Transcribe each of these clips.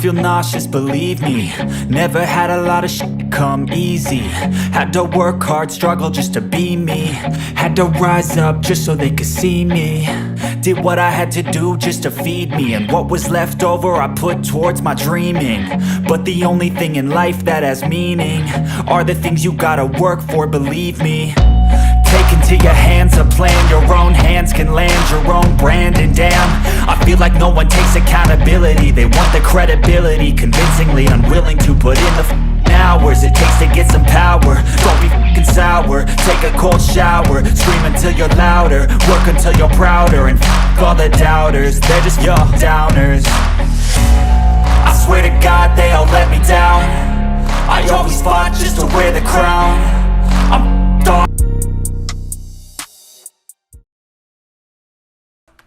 feel nauseous, believe me. Never had a lot of shit come easy. Had to work hard, struggle just to be me. Had to rise up just so they could see me. Did what I had to do just to feed me, and what was left over I put towards my dreaming. But the only thing in life that has meaning are the things you gotta work for, believe me. Take into your hands a plan, your own hands can land your own brand. And damn, I feel like no one takes accountability. They want the credibility, convincingly unwilling to put in the hours it takes to get some power. Don't be f***ing sour, take a cold shower. Scream until you're louder, work until you're prouder. And f*** all the doubters, they're just your downers. I swear to God they all let me down. I always fought just to wear the crown. I'm dog.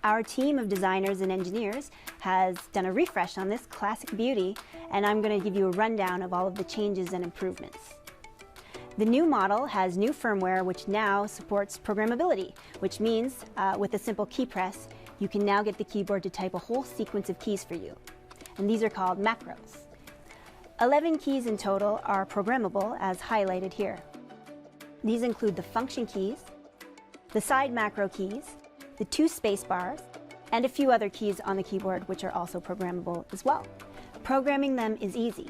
Our team of designers and engineers has done a refresh on this classic beauty, and I'm going to give you a rundown of all of the changes and improvements. The new model has new firmware which now supports programmability, which means with a simple key press, you can now get the keyboard to type a whole sequence of keys for you. And these are called macros. 11 keys in total are programmable as highlighted here. These include the function keys, the side macro keys, the 2 space bars, and a few other keys on the keyboard which are also programmable as well. Programming them is easy.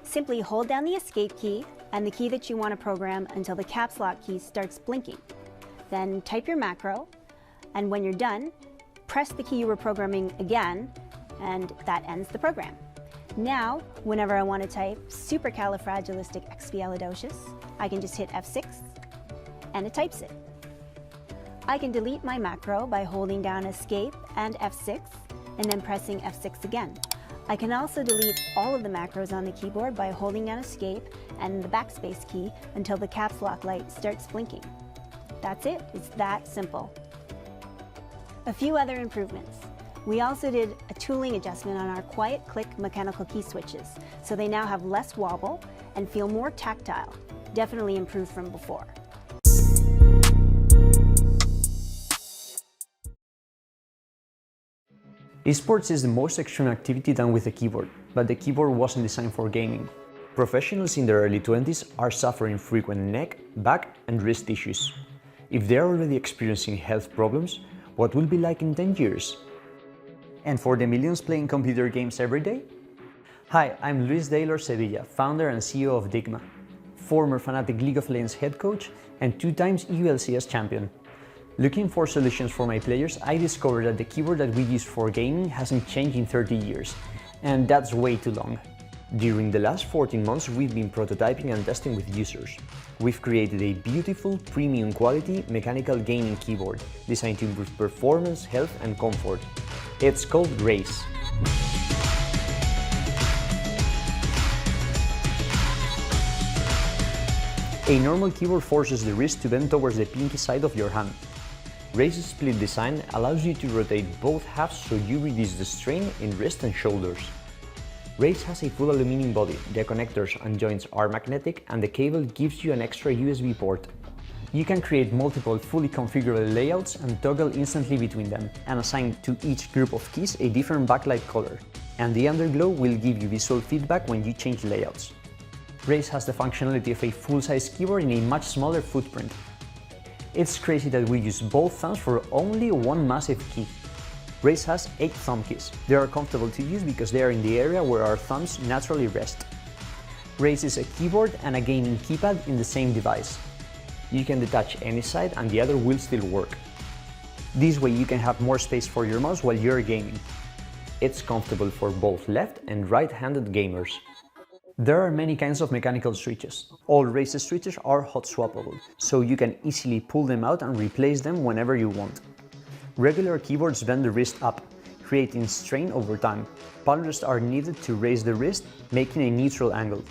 Simply hold down the escape key and the key that you want to program until the caps lock key starts blinking. Then type your macro, and when you're done, press the key you were programming again, and that ends the program. Now, whenever I want to type supercalifragilisticexpialidocious, I can just hit F6 and it types it. I can delete my macro by holding down Escape and F6 and then pressing F6 again. I can also delete all of the macros on the keyboard by holding down Escape and the backspace key until the caps lock light starts blinking. That's it, it's that simple. A few other improvements. We also did a tooling adjustment on our quiet click mechanical key switches, so they now have less wobble and feel more tactile. Definitely improved from before. Esports is the most extreme activity done with a keyboard, but the keyboard wasn't designed for gaming. Professionals in their early 20s are suffering frequent neck, back and wrist issues. If they are already experiencing health problems, what will be like in 10 years? And for the millions playing computer games every day? Hi, I'm Luis Daylor Sevilla, founder and CEO of Dygma, former Fnatic League of Legends head coach and 2 times EULCS champion. Looking for solutions for my players, I discovered that the keyboard that we use for gaming hasn't changed in 30 years, and that's way too long. During the last 14 months, we've been prototyping and testing with users. We've created a beautiful, premium quality mechanical gaming keyboard designed to improve performance, health and comfort. It's called Raise. A normal keyboard forces the wrist to bend towards the pinky side of your hand. Raise's split design allows you to rotate both halves so you reduce the strain in wrist and shoulders. Raise has a full aluminum body, the connectors and joints are magnetic, and the cable gives you an extra USB port. You can create multiple fully configurable layouts and toggle instantly between them, and assign to each group of keys a different backlight color. And the underglow will give you visual feedback when you change layouts. Raise has the functionality of a full-size keyboard in a much smaller footprint. It's crazy that we use both thumbs for only one massive key. Raise has 8 thumb keys. They are comfortable to use because they are in the area where our thumbs naturally rest. Raise is a keyboard and a gaming keypad in the same device. You can detach any side and the other will still work. This way you can have more space for your mouse while you're gaming. It's comfortable for both left and right-handed gamers. There are many kinds of mechanical switches. All Raise switches are hot swappable, so you can easily pull them out and replace them whenever you want. Regular keyboards bend the wrist up, creating strain over time. Palm rests are needed to raise the wrist, making a neutral angle.